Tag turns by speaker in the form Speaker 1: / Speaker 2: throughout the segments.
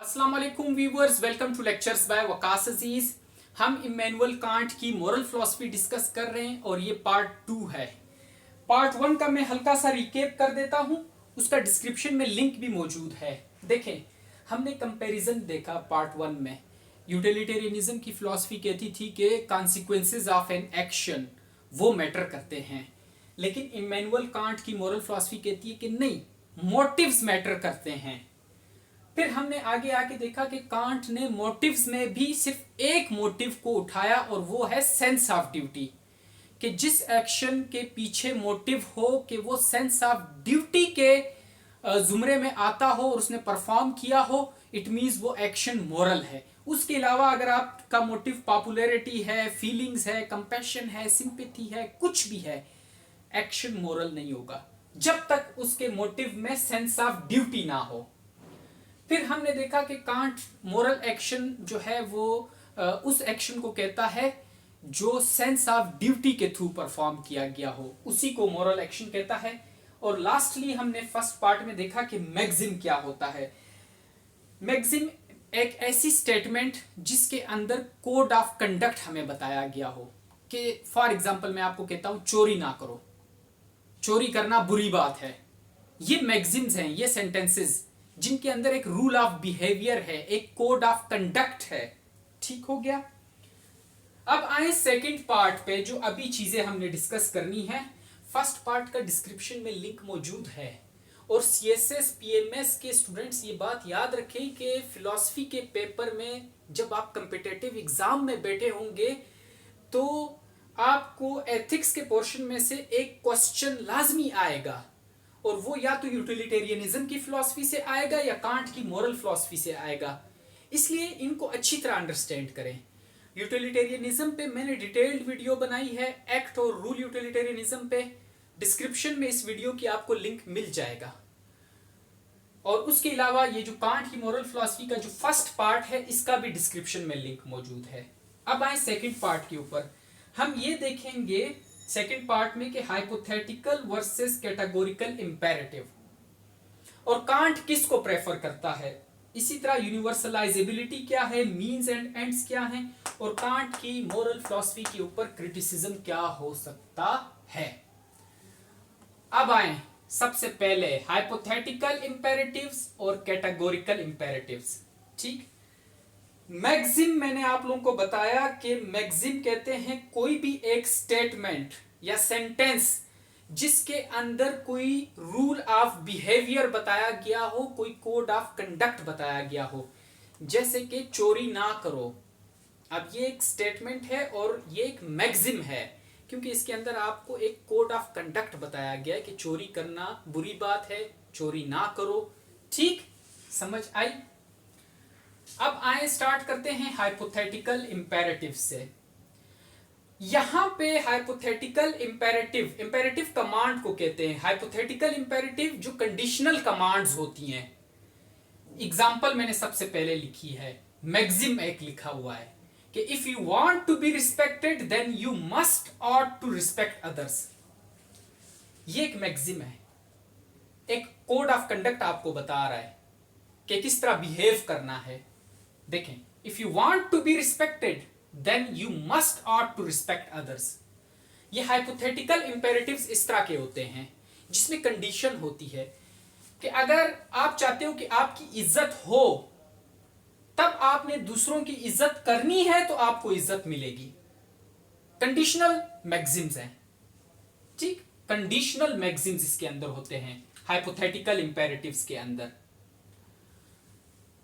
Speaker 1: अस्सलाम वालेकुम viewers, welcome to lectures by Waqas Aziz. हम इमैनुअल कांट की मोरल फिलॉसफी डिस्कस कर रहे हैं और ये पार्ट 2 है। पार्ट 1 का मैं हल्का सा रिकेप कर देता हूं, उसका डिस्क्रिप्शन में लिंक भी मौजूद है। देखें, हमने कंपैरिजन देखा पार्ट 1 में। यूटिलिटेरियनिज्म की फिलॉसफी कहती थी कि कॉन्सिक्वेंसेज ऑफ एन एक्शन वो मैटर करते हैं, लेकिन इमैनुअल कांट की मोरल फिलॉसफी कहती है कि नहीं, मोटिव्स मैटर करते हैं। फिर हमने आगे आके देखा कि कांट ने मोटिव्स में भी सिर्फ एक मोटिव को उठाया और वो है सेंस ऑफ ड्यूटी, कि जिस एक्शन के पीछे मोटिव हो कि वो सेंस ऑफ ड्यूटी के जुमरे में आता हो और उसने परफॉर्म किया हो, इट मीन्स वो एक्शन मोरल है। उसके अलावा अगर आपका मोटिव पॉपुलैरिटी है, फीलिंग्स है, कंपैशन है, सिंपैथी है, कुछ भी है, एक्शन मोरल नहीं होगा जब तक उसके मोटिव में सेंस ऑफ ड्यूटी ना हो। फिर हमने देखा कि कांट मोरल एक्शन जो है वो उस एक्शन को कहता है जो सेंस ऑफ ड्यूटी के थ्रू परफॉर्म किया गया हो, उसी को मोरल एक्शन कहता है। और लास्टली हमने फर्स्ट पार्ट में देखा कि मैक्सिम क्या होता है। मैक्सिम एक ऐसी स्टेटमेंट जिसके अंदर कोड ऑफ कंडक्ट हमें बताया गया हो, कि फॉर एग्जाम्पल मैं आपको कहता हूं चोरी ना करो, चोरी करना बुरी बात है। ये मैक्सिम्स हैं, ये सेंटेंसेस जिनके अंदर एक रूल ऑफ बिहेवियर है, एक कोड ऑफ कंडक्ट है। ठीक हो गया। अब आए सेकंड पार्ट पे, जो अभी चीजें हमने डिस्कस करनी है। फर्स्ट पार्ट का डिस्क्रिप्शन में लिंक मौजूद है। और सीएसएस पीएमएस के स्टूडेंट्स ये बात याद रखें कि फिलॉसफी के पेपर में जब आप कॉम्पिटिटिव एग्जाम में बैठे होंगे तो आपको एथिक्स के पोर्शन में से एक क्वेश्चन लाजमी आएगा, और वो या तो यूटिलिटेरियनिज्म की फिलॉसफी से आएगा या कांट की मोरल फिलॉसफी से आएगा। इसलिए इनको अच्छी तरह अंडरस्टैंड करें। यूटिलिटेरियनिज्म पे मैंने डिटेल्ड वीडियो बनाई है, एक्ट और रूल यूटिलिटेरियनिज्म पे। डिस्क्रिप्शन में इस वीडियो की आपको लिंक मिल जाएगा। और उसके अलावा ये जो कांट की मोरल फिलॉसफी का जो फर्स्ट पार्ट है, इसका भी डिस्क्रिप्शन में लिंक मौजूद है। अब आए सेकेंड पार्ट के ऊपर। हम ये देखेंगे सेकेंड पार्ट में कि हाइपोथेटिकल वर्सेस कैटेगोरिकल इंपेरेटिव, और कांट किसको प्रेफर करता है। इसी तरह यूनिवर्सलाइजेबिलिटी क्या है, मीन्स एंड एंड्स क्या हैं, और कांट की मोरल फिलॉसफी के ऊपर क्रिटिसिज्म क्या हो सकता है। अब आए सबसे पहले हाइपोथेटिकल इंपेरेटिव्स और कैटेगोरिकल इंपेरेटिव्स। ठीक, मैक्सिम मैंने आप लोगों को बताया कि मैक्सिम कहते हैं कोई भी एक स्टेटमेंट या सेंटेंस जिसके अंदर कोई रूल ऑफ बिहेवियर बताया गया हो, कोई कोड ऑफ कंडक्ट बताया गया हो। जैसे कि चोरी ना करो, अब ये एक स्टेटमेंट है और ये एक मैक्सिम है, क्योंकि इसके अंदर आपको एक कोड ऑफ कंडक्ट बताया गया है कि चोरी करना बुरी बात है, चोरी ना करो। ठीक, समझ आई। अब आए स्टार्ट करते हैं हाइपोथेटिकल इंपेरेटिव से। यहां पे हाइपोथेटिकल इंपेरेटिव, इंपेरेटिव कमांड को कहते हैं। हाइपोथेटिकल इंपेरेटिव जो कंडीशनल कमांड्स होती हैं। एग्जांपल मैंने सबसे पहले लिखी है, मैक्सिम एक लिखा हुआ है कि if you want to be respected then you must ought to respect others. ये एक मैक्सिम है, एक कोड ऑफ कंडक्ट आपको बता रहा है कि किस तरह बिहेव करना है। देखें, if you want to be respected then you must ought to respect others. ये हाइपोथेटिकल इंपेरेटिव्स इस तरह के होते हैं जिसमें कंडीशन होती है कि अगर आप चाहते हो कि आपकी इज्जत हो, तब आपने दूसरों की इज्जत करनी है तो आपको इज्जत मिलेगी। कंडीशनल मैक्सिम्स हैं। ठीक, कंडीशनल मैक्सिम्स इसके अंदर होते हैं हाइपोथेटिकल इंपेरेटिव्स के अंदर।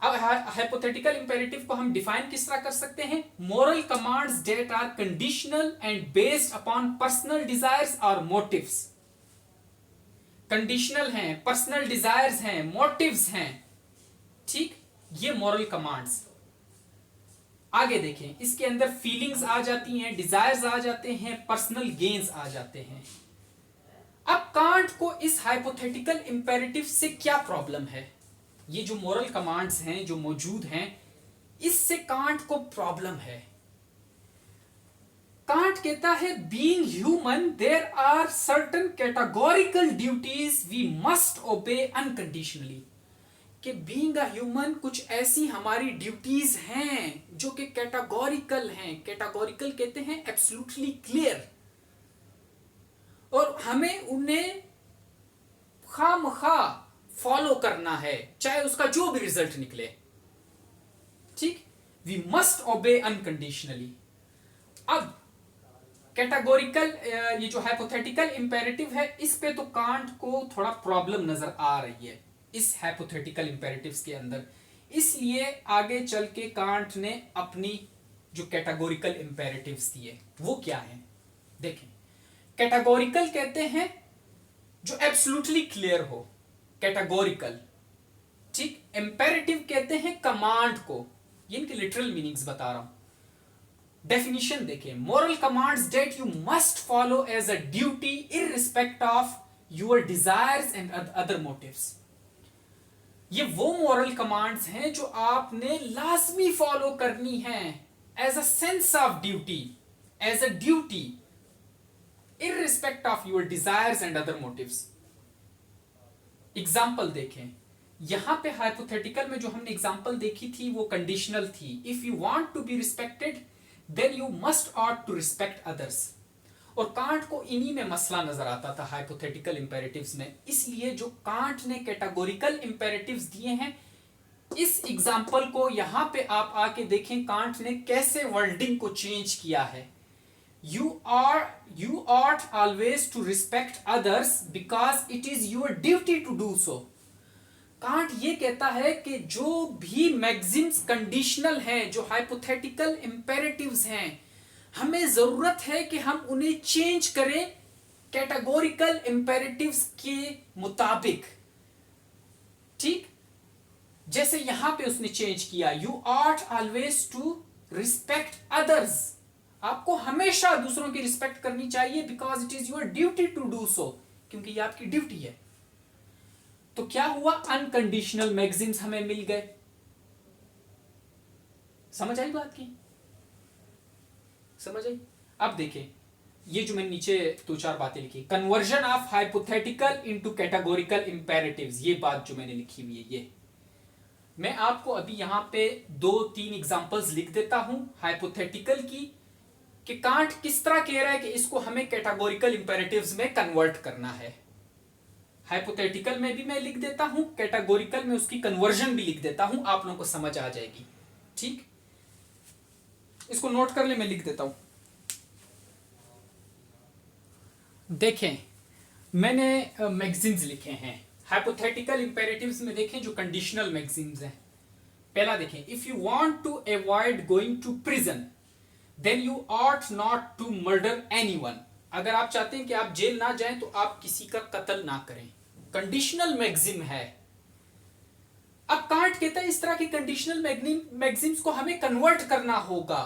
Speaker 1: अब हाइपोथेटिकल इंपेरेटिव को हम डिफाइन किस तरह कर सकते हैं, moral commands that are conditional and based upon personal desires और मोटिव्स। कंडीशनल हैं, पर्सनल डिजायर्स हैं, मोटिव्स हैं। ठीक, ये मोरल कमांड्स। आगे देखें, इसके अंदर फीलिंग्स आ जाती हैं, डिजायर्स आ जाते हैं, पर्सनल गेन्स आ जाते हैं। अब कांट को इस हाइपोथेटिकल इंपेरेटिव से क्या प्रॉब्लम है। ये जो मोरल कमांड्स हैं जो मौजूद हैं, इससे कांट को प्रॉब्लम है। कांट कहता है being human there are certain categorical duties we must obey unconditionally. कि बीइंग अ ह्यूमन कुछ ऐसी हमारी ड्यूटीज हैं जो कि कैटेगोरिकल हैं। कैटेगोरिकल कहते हैं एब्सोल्युटली क्लियर, और हमें उन्हें खामखा फॉलो करना है, चाहे उसका जो भी रिजल्ट निकले। ठीक, वी मस्ट ओबे अनकंडीशनली। अब कैटेगोरिकल, ये जो हाइपोथेटिकल इंपेरेटिव है, इस पे तो कांट को थोड़ा प्रॉब्लम नजर आ रही है इस हाइपोथेटिकल इंपेरेटिव्स के अंदर। इसलिए आगे चल के कांट ने अपनी जो कैटेगोरिकल इंपेरेटिव्स दिए वो क्या है देखें। कैटेगोरिकल कहते हैं जो एब्सोल्युटली क्लियर हो, कैटेगोरिकल। ठीक, इंपेरेटिव कहते हैं कमांड को। ये इनके लिटरल मीनिंग्स बता रहा हूं। डेफिनेशन देखें, moral commands that you must follow as a duty irrespective of your desires and other motives. ये वो मोरल कमांड्स हैं जो आपने लाजमी फॉलो करनी है as a sense of duty, as a duty irrespective of your desires and other motives. Example देखें, यहां पे हाइपोथेटिकल में जो हमने एग्जाम्पल देखी थी वो कंडीशनल थी। If you want to be respected then you must ought to respect others. और कांट को इन्हीं में मसला नजर आता था हाइपोथेटिकल इंपेरेटिव्स में। इसलिए जो कांट ने कैटेगोरिकल इंपेरेटिव्स दिए हैं, इस एग्जाम्पल को यहां पे आप आके देखें कांट ने कैसे वर्डिंग को चेंज किया है। you ought always to respect others because it is your duty to do so। Can't ये कहता है कि जो भी मैक्सिम्स कंडीशनल हैं, जो हाइपोथेटिकल इंपेरेटिव्स हैं, हमें जरूरत है कि हम उन्हें चेंज करें कैटेगोरिकल इंपेरेटिव्स के मुताबिक। ठीक, जैसे यहां पे उसने चेंज किया, you ought always to respect others। आपको हमेशा दूसरों की रिस्पेक्ट करनी चाहिए because it is your duty to do so, क्योंकि ये आपकी ड्यूटी है। तो क्या हुआ, अनकंडीशनल मैक्सिम्स हमें मिल गए। समझ आई बात की? समझ आई? अब देखें, ये जो मैंने नीचे दो चार बातें लिखी, conversion of hypothetical into categorical imperatives, ये बात जो मैंने लिखी हुई है, ये मैं आपको अभी यहां पे 2-3 एग्जांपल्स लिख देता हूं हाइपोथेटिकल की, कि कांट किस तरह कह रहा है कि इसको हमें कैटेगोरिकल इंपेरेटिव्स में कन्वर्ट करना है। हाइपोथेटिकल में भी मैं लिख देता हूं, कैटेगोरिकल में उसकी कन्वर्जन भी लिख देता हूं, आप लोगों को समझ आ जाएगी। ठीक, इसको नोट कर ले, मैं लिख देता हूं। देखें, मैंने मैक्सिम्स लिखे हैं हाइपोथेटिकल इंपेरेटिव्स में। देखें जो कंडीशनल मैक्सिम्स हैं, पहला देखें, if you want to avoid going to prison then you ought not to murder anyone। अगर आप चाहते हैं कि आप जेल ना जाएं तो आप किसी का कत्ल ना करें। कंडीशनल मैक्सिम है। अब कांट कहता है इस तरह की कंडीशनल मैक्सिम्स को हमें कन्वर्ट करना होगा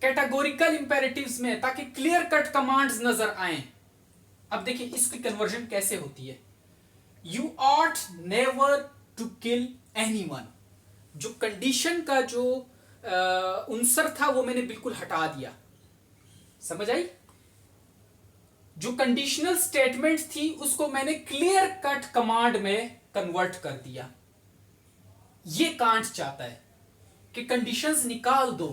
Speaker 1: कैटेगोरिकल इंपेरेटिव्स में, ताकि क्लियर कट कमांड्स नजर आए। अब देखिए इसकी कन्वर्जन कैसे होती है। You ought never to kill anyone। जो कंडीशन का जो उनसर था वो मैंने बिल्कुल हटा दिया। समझ आई? जो कंडीशनल स्टेटमेंट थी उसको मैंने क्लियर कट कमांड में कन्वर्ट कर दिया। ये कांट चाहता है कि कंडीशंस निकाल दो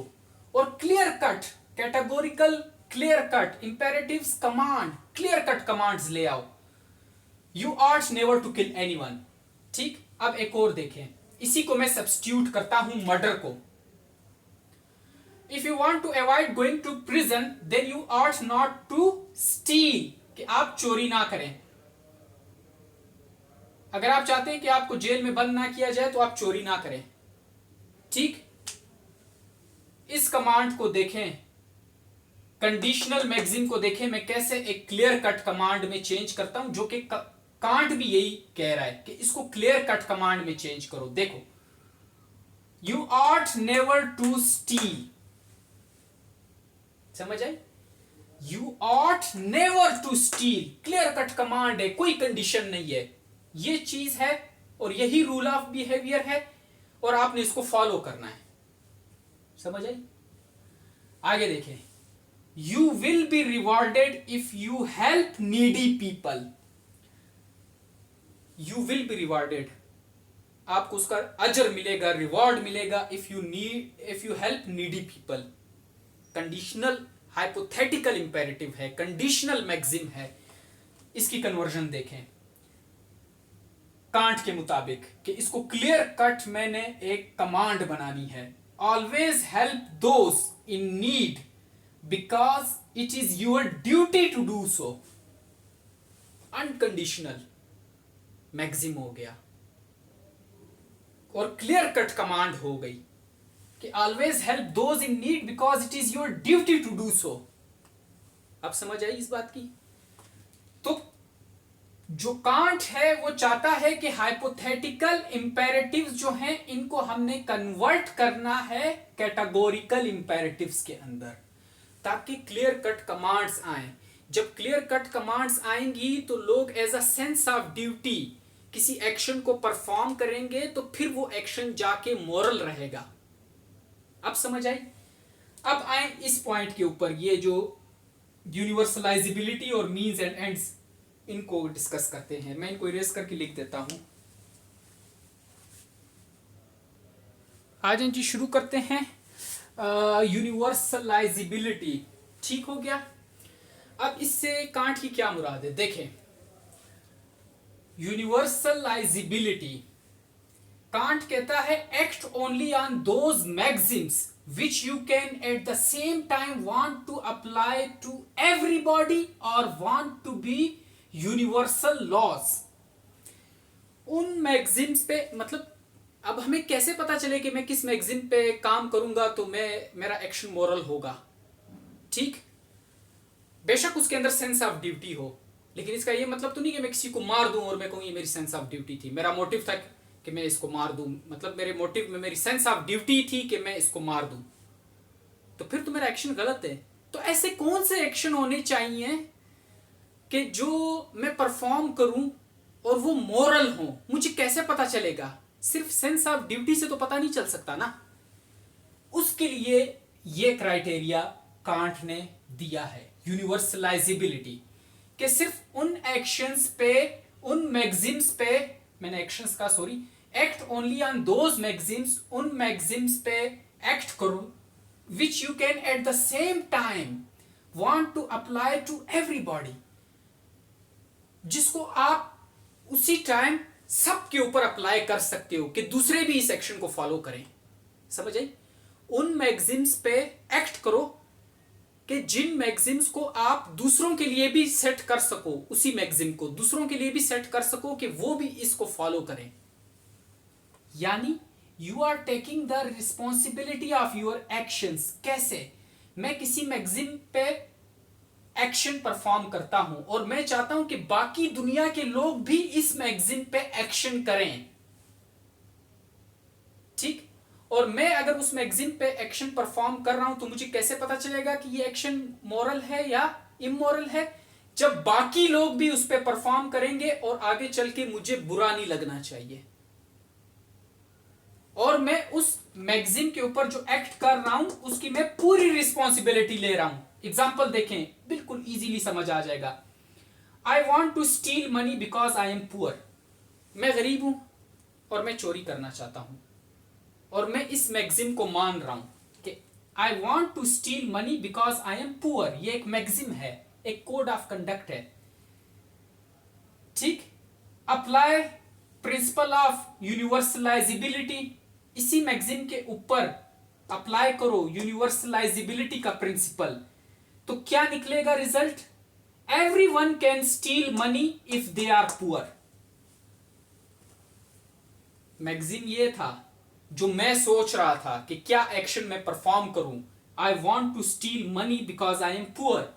Speaker 1: और clear cut categorical, clear cut imperatives command, clear cut commands ले आओ। You ought never to kill anyone। ठीक, अब एक और देखें, इसी को मैं सब्स्टिट्यूट करता हूं मर्डर को। If you want to avoid going to prison, then you ought not to steal। कि आप चोरी ना करें। अगर आप चाहते हैं कि आपको जेल में बंद ना किया जाए तो आप चोरी ना करें। ठीक, इस कमांड को देखें, कंडीशनल मैक्सिम को देखें मैं कैसे एक क्लियर कट कमांड में चेंज करता हूं, जो कि कांट भी यही कह रहा है कि इसको क्लियर कट कमांड में चेंज करो। देखो, you ought never to steal। समझ आई? You ought never to steal, clear cut command है, कोई कंडीशन नहीं है, ये चीज है और यही रूल ऑफ बिहेवियर है और आपने इसको फॉलो करना है। समझ आई? आगे देखें, you will be rewarded if you help needy people. You will be rewarded, आपको उसका अजर मिलेगा, रिवॉर्ड मिलेगा if you help needy people. Conditional hypothetical imperative है, कंडीशनल मैक्सिम है। इसकी कन्वर्जन देखें कांट के मुताबिक कि इसको क्लियर कट मैंने एक कमांड बनानी है, always help those in need because it is your duty to do so. Unconditional maxim हो गया और क्लियर कट कमांड हो गई कि always help those in need because it is your duty to do so. अब समझ आई इस बात की? तो जो कांट है वो चाहता है कि हाइपोथेटिकल इंपेरेटिव्स जो हैं इनको हमने कन्वर्ट करना है कैटेगोरिकल इंपेरेटिव्स के अंदर, ताकि क्लियर कट कमांड्स आए। जब क्लियर कट कमांड्स आएंगी तो लोग as a sense of duty किसी एक्शन को परफॉर्म करेंगे, तो फिर वो एक्शन जाके मोरल रहेगा। अब समझ आई? अब आए इस पॉइंट के ऊपर, ये जो यूनिवर्सलाइजेबिलिटी और मीन्स एंड एंड्स, इनको डिस्कस करते हैं। मैं इनको इरेज करके लिख देता हूं। आज जी शुरू करते हैं यूनिवर्सलाइजेबिलिटी। ठीक हो गया? अब इससे कांट की क्या मुराद है देखें। यूनिवर्सलाइजेबिलिटी, कांट कहता है act only on those Maxim's which you can at the same time want to apply to everybody or want to be universal laws। उन मैक्सिम्स पे, मतलब अब हमें कैसे पता चले कि मैं किस मैक्सिम पे काम करूंगा तो मेरा एक्शन मोरल होगा? ठीक, बेशक उसके अंदर सेंस ऑफ ड्यूटी हो, लेकिन इसका ये मतलब तो नहीं कि मैं किसी को मार दूं और मैं कहूँ ये मेरी सेंस ऑफ ड्यूटी थी, मेरा मोटिव था कि मैं इसको मार दूं, मतलब मेरे मोटिव में मेरी सेंस ऑफ ड्यूटी थी कि मैं इसको मार दूं, तो फिर तो मेरा एक्शन गलत है। तो ऐसे कौन से एक्शन होने चाहिए कि जो मैं परफॉर्म करूं और वो मोरल हो? मुझे कैसे पता चलेगा? सिर्फ सेंस ऑफ ड्यूटी से तो पता नहीं चल सकता ना। उसके लिए ये क्राइटेरिया कांट ने दिया है यूनिवर्सलाइजेबिलिटी, कि सिर्फ उन एक्शंस पे, उन मैक्सिम्स पे, मैंने एक्शंस का sorry, act only on those Maxim's, उन मैक्सिम्स पे एक्ट करो which you can at the same time want to apply to everybody, जिसको आप उसी टाइम सबके ऊपर अप्लाई कर सकते हो कि दूसरे भी इस एक्शन को फॉलो करें। समझ आई? उन मैक्सिम्स पे एक्ट करो कि जिन मैक्सिम्स को आप दूसरों के लिए भी सेट कर सको, उसी मैक्सिम को दूसरों के लिए भी सेट कर सको कि वो भी इसको फॉलो करें। यानी you are taking the responsibility of your actions. कैसे? मैं किसी मैक्सिम पे एक्शन परफॉर्म करता हूं और मैं चाहता हूं कि बाकी दुनिया के लोग भी इस मैक्सिम पे एक्शन करें। ठीक, और मैं अगर उस मैक्सिम पे एक्शन परफॉर्म कर रहा हूं तो मुझे कैसे पता चलेगा कि ये एक्शन मोरल है या इमोरल है? जब बाकी लोग भी उस पे परफॉर्म करेंगे और आगे चल के मुझे बुरा नहीं लगना चाहिए, और मैं उस मैगजीन के ऊपर जो एक्ट कर रहा हूं उसकी मैं पूरी रिस्पॉन्सिबिलिटी ले रहा हूं। एग्जाम्पल देखें, बिल्कुल इजीली समझ आ जाएगा। I want to steal money because I am poor. मैं गरीब हूं और मैं चोरी करना चाहता हूं, और मैं इस मैगजीन को मान रहा हूं कि I want to steal money because I am poor. ये एक मैगजीन है, एक कोड ऑफ कंडक्ट है। ठीक, अप्लाई प्रिंसिपल ऑफ यूनिवर्सलाइजेबिलिटी, इसी मैगजीन के ऊपर अप्लाई करो यूनिवर्सलाइजेबिलिटी का प्रिंसिपल, तो क्या निकलेगा result? Everyone can steal money if they are poor. Maxim ये था जो मैं सोच रहा था कि क्या एक्शन मैं परफॉर्म करूं। I want to steal money because I am poor,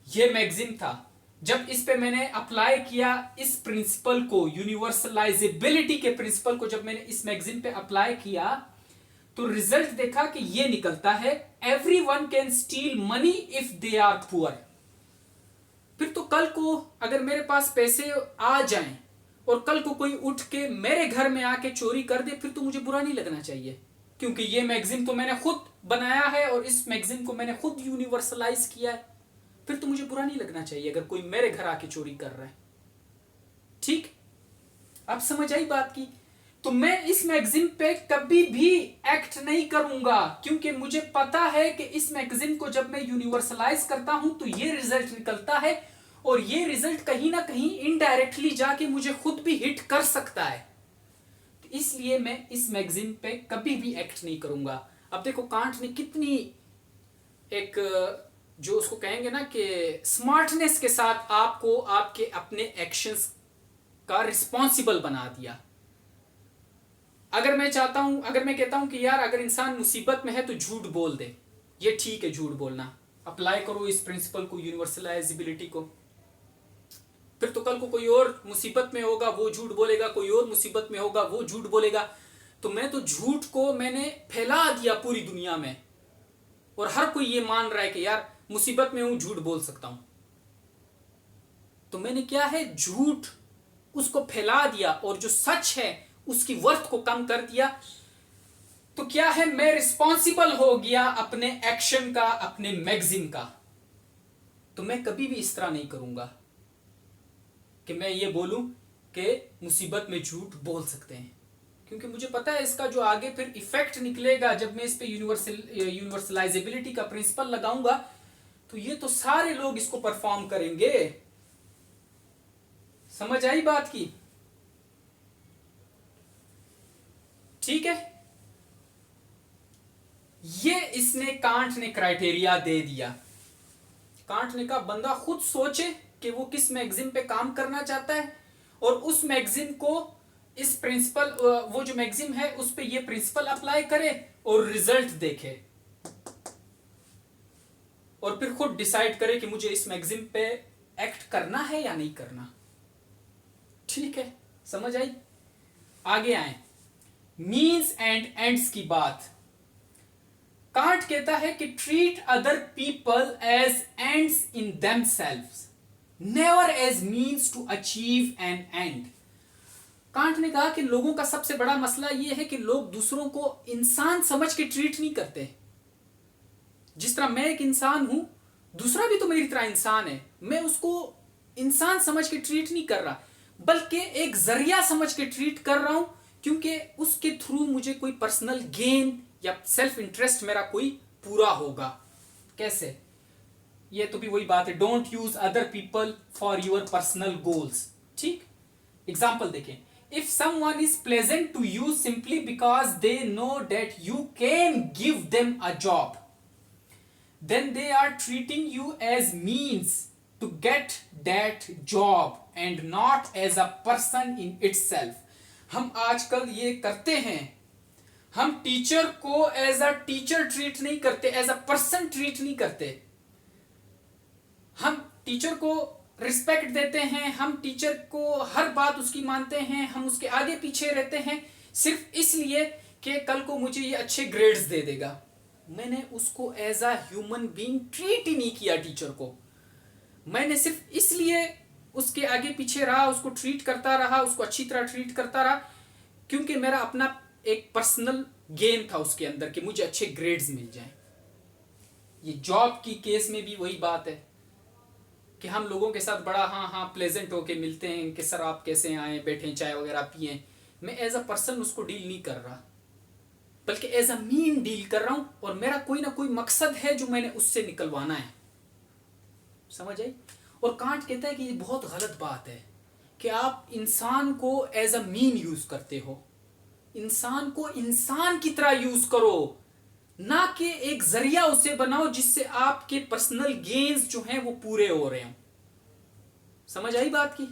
Speaker 1: ये मैगजीन था। जब इस पे मैंने अप्लाई किया इस प्रिंसिपल को, यूनिवर्सलाइजेबिलिटी के प्रिंसिपल को जब मैंने इस मैगजीन पे अप्लाई किया तो रिजल्ट देखा कि ये निकलता है everyone can steal money if they are poor. फिर तो कल को अगर मेरे पास पैसे आ जाएं और कल को कोई उठ के मेरे घर में आके चोरी कर दे, फिर तो मुझे बुरा नहीं लगना चाहिए, क्योंकि ये मैगजीन तो मैंने खुद बनाया है और इस मैगजीन को मैंने खुद यूनिवर्सलाइज किया है। फिर तो मुझे बुरा नहीं लगना चाहिए अगर कोई मेरे घर आके चोरी कर रहा है। ठीक, अब समझ आई बात की? तो मैं इस मैगजीन पे कभी भी एक्ट नहीं करूंगा, क्योंकि मुझे पता है कि इस मैगजीन को जब मैं यूनिवर्सलाइज करता हूं तो ये रिजल्ट निकलता है, और ये रिजल्ट कहीं ना कहीं इनडायरेक्टली जाके मुझे खुद भी हिट कर सकता है। तो इसलिए मैं इस मैगजीन पे कभी भी एक्ट नहीं करूंगा। अब देखो कांट ने कितनी एक जो उसको कहेंगे ना कि स्मार्टनेस के साथ आपको आपके अपने एक्शंस का रिस्पॉन्सिबल बना दिया। अगर मैं चाहता हूं, अगर मैं कहता हूं कि यार अगर इंसान मुसीबत में है तो झूठ बोल दे, ये ठीक है झूठ बोलना, अप्लाई करो इस प्रिंसिपल को, यूनिवर्सलाइजेबिलिटी को, फिर तो कल को कोई और मुसीबत में होगा वो झूठ बोलेगा, कोई और मुसीबत में होगा वो झूठ बोलेगा। तो मैं तो झूठ को मैंने फैला दिया पूरी दुनिया में, और हर कोई ये मान रहा है कि यार मुसीबत में हूं झूठ बोल सकता हूं। तो मैंने क्या है, झूठ उसको फैला दिया और जो सच है उसकी वर्थ को कम कर दिया। तो क्या है, मैं रिस्पॉन्सिबल हो गया अपने एक्शन का, अपने मैगजीन का। तो मैं कभी भी इस तरह नहीं करूंगा कि मैं ये बोलूं कि मुसीबत में झूठ बोल सकते हैं, क्योंकि मुझे पता है इसका जो आगे फिर इफेक्ट निकलेगा जब मैं इस पे यूनिवर्सलाइजेबिलिटी का प्रिंसिपल लगाऊंगा, तो ये तो सारे लोग इसको परफॉर्म करेंगे। समझ आई बात की? ठीक है, ये इसने कांट ने क्राइटेरिया दे दिया। कांट ने कहा बंदा खुद सोचे कि वो किस मैगजीन पे काम करना चाहता है, और उस मैगजीन को इस प्रिंसिपल, वो जो मैगजीन है उस पे ये प्रिंसिपल अप्लाई करे और रिजल्ट देखे, और फिर खुद डिसाइड करे कि मुझे इस मैगजीन पे एक्ट करना है या नहीं करना। ठीक है, समझ आई? आगे आए, मीन्स एंड एंड्स की बात। कांट कहता है कि treat other people as ends in themselves, never as means to achieve an end. Kant ने कहा कि लोगों का सबसे बड़ा मसला यह है कि लोग दूसरों को इंसान समझ के ट्रीट नहीं करते। जिस तरह मैं एक इंसान हूं, दूसरा भी तो मेरी तरह इंसान है, मैं उसको इंसान समझ के ट्रीट नहीं कर रहा, बल्कि एक जरिया समझ के ट्रीट कर रहा हूं, क्योंकि उसके थ्रू मुझे कोई पर्सनल गेन या सेल्फ इंटरेस्ट मेरा कोई पूरा होगा। कैसे? ये तो भी वही बात है, don't use other people for your personal goals. ठीक, एग्जाम्पल देखें, if someone is pleasant to you simply because they know that you can give them a job, then they are treating you as means to get that job and not as a person in itself. हम आजकल ये करते हैं, हम teacher को as a teacher treat नहीं करते, as a person treat नहीं करते। हम टीचर को रिस्पेक्ट देते हैं, हम टीचर को हर बात उसकी मानते हैं, हम उसके आगे पीछे रहते हैं सिर्फ इसलिए कि कल को मुझे ये अच्छे ग्रेड्स दे देगा। मैंने उसको as a human being treat ही नहीं किया। टीचर को मैंने सिर्फ इसलिए उसके आगे पीछे रहा, उसको ट्रीट करता रहा, उसको अच्छी तरह ट्रीट करता रहा, क्योंकि मेरा अपना एक पर्सनल गेन था उसके अंदर कि मुझे अच्छे ग्रेड्स मिल जाएं। ये जॉब की केस में भी वही बात है कि हम लोगों के साथ बड़ा हाँ प्लेजेंट होके मिलते हैं कि सर आप कैसे आए, बैठे चाय वगैरह पिए। मैं एज अ पर्सन उसको डील नहीं कर रहा, बल्कि एज अ मीन डील कर रहा हूं, और मेरा कोई ना कोई मकसद है जो मैंने उससे निकलवाना है। समझ आई? और कांट कहता है कि ये बहुत गलत बात है कि आप इंसान को एज अ मीन यूज करते हो। इंसान को इंसान की तरह यूज करो, ना कि एक जरिया उसे बनाओ जिससे आपके पर्सनल गेन्स जो हैं वो पूरे हो रहे हों। समझ आई बात की?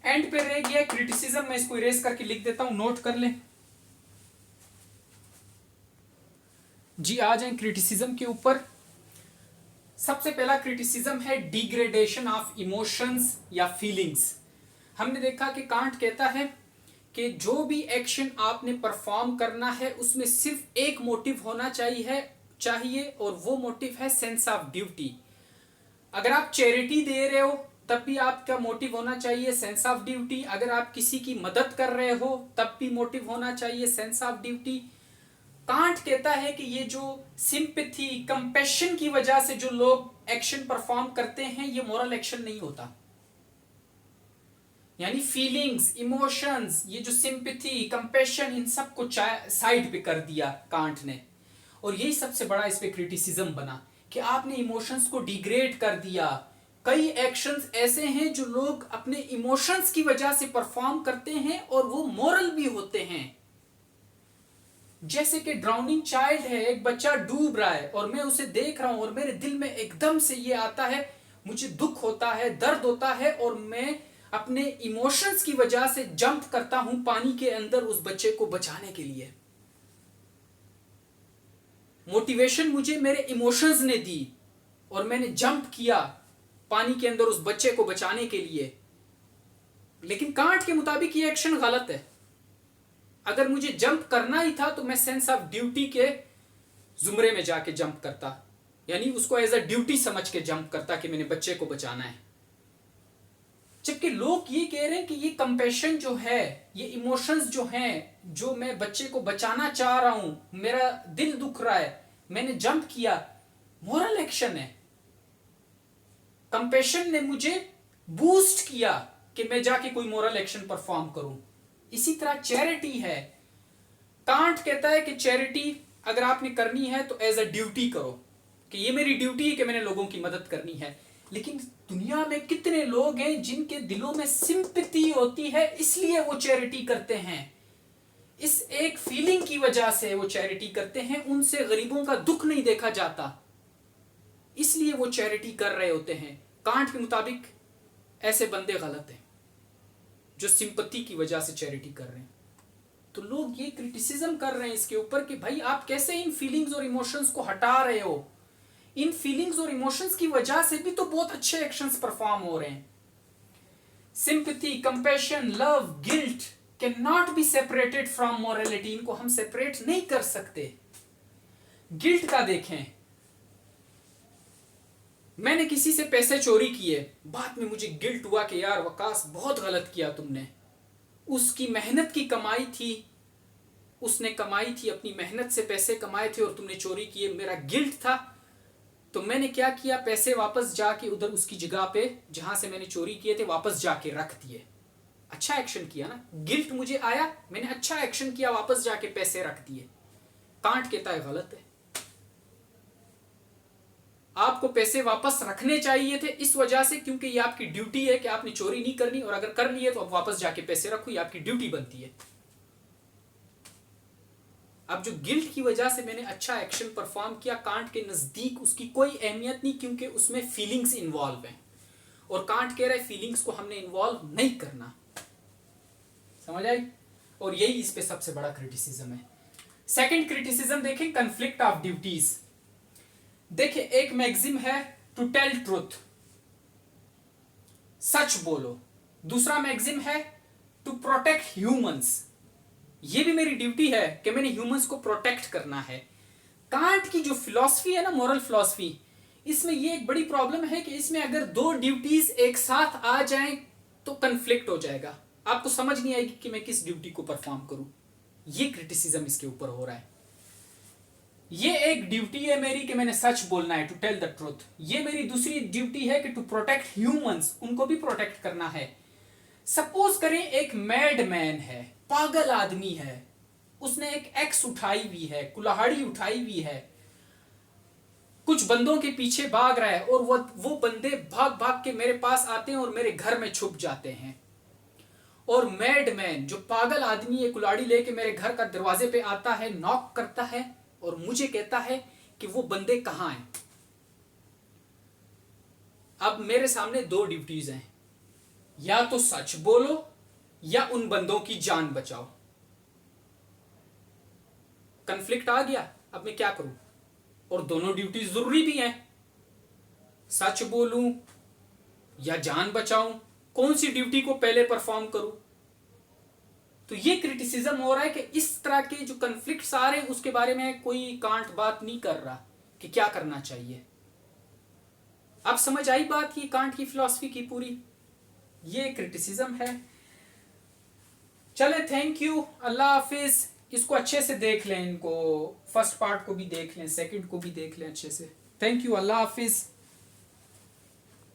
Speaker 1: एंड पे रह गया क्रिटिसिज्म। मैं इसको इरेज करके लिख देता हूं, नोट कर लें जी। आ जाएं क्रिटिसिज्म के ऊपर। सबसे पहला क्रिटिसिज्म है डिग्रेडेशन ऑफ इमोशंस या फीलिंग्स। हमने देखा कि कांट कहता है कि जो भी एक्शन आपने परफॉर्म करना है उसमें सिर्फ एक मोटिव होना चाहिए और वो मोटिव है सेंस ऑफ ड्यूटी। अगर आप चैरिटी दे रहे हो तब भी आपका मोटिव होना चाहिए सेंस ऑफ ड्यूटी। अगर आप किसी की मदद कर रहे हो तब भी मोटिव होना चाहिए सेंस ऑफ ड्यूटी। कांट कहता है कि ये जो सिंपैथी, कंपैशन की वजह से जो लोग एक्शन परफॉर्म करते हैं, ये मोरल एक्शन नहीं होता। यानी फीलिंग्स, इमोशंस, ये जो सिंपैथी, कंपैशन, इन सब को साइड पे कर दिया कांट ने। और यही सबसे बड़ा इस पे क्रिटिसिज्म बना कि आपने इमोशंस को डिग्रेड कर दिया। कई एक्शंस ऐसे हैं जो लोग अपने इमोशंस की वजह से परफॉर्म करते हैं और वो मोरल भी होते हैं। जैसे कि ड्राउनिंग चाइल्ड है, एक बच्चा डूब रहा है और मैं उसे देख रहा हूं और मेरे दिल में एकदम से ये आता है, मुझे दुख होता है, दर्द होता है और मैं अपने इमोशंस की वजह से जंप करता हूं पानी के अंदर उस बच्चे को बचाने के लिए। मोटिवेशन मुझे मेरे इमोशंस ने दी और मैंने जंप किया पानी के अंदर उस बच्चे को बचाने के लिए। लेकिन कांट के मुताबिक ये एक्शन गलत है। अगर मुझे जंप करना ही था तो मैं सेंस ऑफ ड्यूटी के जुमरे में जाके जंप करता, यानी उसको एज अ ड्यूटी समझ के जंप करता कि मैंने बच्चे को बचाना है। जबकि लोग ये कह रहे हैं कि ये कंपैशन जो है, ये इमोशंस जो हैं, जो मैं बच्चे को बचाना चाह रहा हूं, मेरा दिल दुख रहा है, मैंने जंप किया, मोरल एक्शन है। कंपैशन ने मुझे बूस्ट किया कि मैं जाके कोई मोरल एक्शन परफॉर्म करूं। इसी तरह चैरिटी है। कांट कहता है कि चैरिटी अगर आपने करनी है तो एज अ ड्यूटी करो, कि ये मेरी ड्यूटी है कि मैंने लोगों की मदद करनी है। लेकिन दुनिया में कितने लोग हैं जिनके दिलों में सिंपैथी होती है, इसलिए वो चैरिटी करते हैं। इस एक फीलिंग की वजह से वो चैरिटी करते हैं, उनसे गरीबों का दुख नहीं देखा जाता, इसलिए वो चैरिटी कर रहे होते हैं। कांट के मुताबिक ऐसे बंदे गलत हैं जो सिंपैथी की वजह से चैरिटी कर रहे हैं। तो लोग ये क्रिटिसिज्म कर रहे हैं इसके ऊपर कि भाई आप कैसे इन फीलिंग्स और इमोशंस को हटा रहे हो। इन फीलिंग्स और इमोशंस की वजह से भी तो बहुत अच्छे एक्शंस परफॉर्म हो रहे हैं। Sympathy, compassion, love, guilt can not be separated from morality. इनको हम सेपरेट नहीं कर सकते। गिल्ट का देखें, मैंने किसी से पैसे चोरी किए, बाद में मुझे गिल्ट हुआ कि यार वकास बहुत गलत किया तुमने। उसकी मेहनत की कमाई थी, उसने कमाई थी, अपनी मेहनत से पैसे कमाए थे और तुमने चोरी किए। मेरा गिल्ट था तो मैंने क्या किया, पैसे वापस जाके उधर उसकी जगह पे जहां से मैंने चोरी किए थे वापस जाके रख दिए। अच्छा एक्शन किया ना। गिल्ट मुझे आया, मैंने अच्छा एक्शन किया, वापस जाके पैसे रख दिए। कांट कहता है गलत है। आपको पैसे वापस रखने चाहिए थे इस वजह से क्योंकि ये आपकी ड्यूटी है कि आपने चोरी नहीं करनी, और अगर कर ली है तो आप वापस जाके पैसे रखो, ये आपकी ड्यूटी बनती है। अब जो गिल्ट की वजह से मैंने अच्छा एक्शन परफॉर्म किया, कांट के नजदीक उसकी कोई अहमियत नहीं क्योंकि उसमें फीलिंग्स इन्वॉल्व हैं। और कांट कह रहा है फीलिंग्स को हमने इन्वॉल्व नहीं करना। समझ आई? और यही इस पे सबसे बड़ा क्रिटिसिज्म है। सेकंड क्रिटिसिज्म देखें, कन्फ्लिक्ट ऑफ ड्यूटीज। देखिए एक मैगजिम है टू टेल ट्रूथ, सच बोलो। दूसरा मैगजिम है टू प्रोटेक्ट ह्यूमंस, ये भी मेरी ड्यूटी है कि मैंने ह्यूमंस को प्रोटेक्ट करना है। कांट की जो फिलॉसफी है ना, मोरल फिलॉसफी, इसमें ये एक बड़ी प्रॉब्लम है कि इसमें अगर दो ड्यूटीज एक साथ आ जाएं तो कन्फ्लिक्ट हो जाएगा। आपको समझ नहीं आएगी कि मैं किस ड्यूटी को परफॉर्म करूं। ये क्रिटिसिज्म इसके ऊपर हो रहा है। ये एक ड्यूटी है मेरी कि मैंने सच बोलना है, टू टेल द ट्रूथ। ये मेरी दूसरी ड्यूटी है कि टू प्रोटेक्ट ह्यूमंस, उनको भी प्रोटेक्ट करना है। सपोज करें एक मैड मैन है, पागल आदमी है, उसने एक एक्स उठाई हुई है, कुल्हाड़ी उठाई हुई है, कुछ बंदों के पीछे भाग रहा है और वो बंदे भाग भाग के मेरे पास आते हैं और मेरे घर में छुप जाते हैं। और मैड मैन जो पागल आदमी है कुल्हाड़ी लेके मेरे घर का दरवाजे पे आता है, नॉक करता है और मुझे कहता है कि वो बंदे कहां हैं। अब मेरे सामने दो ड्यूटीज हैं, या तो सच बोलो या उन बंदों की जान बचाओ। कन्फ्लिक्ट आ गया, अब मैं क्या करूं? और दोनों ड्यूटीज जरूरी भी हैं, सच बोलूं या जान बचाऊं, कौन सी ड्यूटी को पहले परफॉर्म करूं? तो ये क्रिटिसिज्म हो रहा है कि इस तरह के जो कन्फ्लिक्ट्स आ रहे हैं उसके बारे में कोई कांट बात नहीं कर रहा कि क्या करना चाहिए। अब समझ आई बात, ये कांट की फिलॉसफी की पूरी ये क्रिटिसिज्म है। चले, थैंक यू, अल्लाह हाफिज। इसको अच्छे से देख लें, इनको फर्स्ट पार्ट को भी देख लें, सेकंड को भी देख लें अच्छे से। Thank you, Allah Hafiz.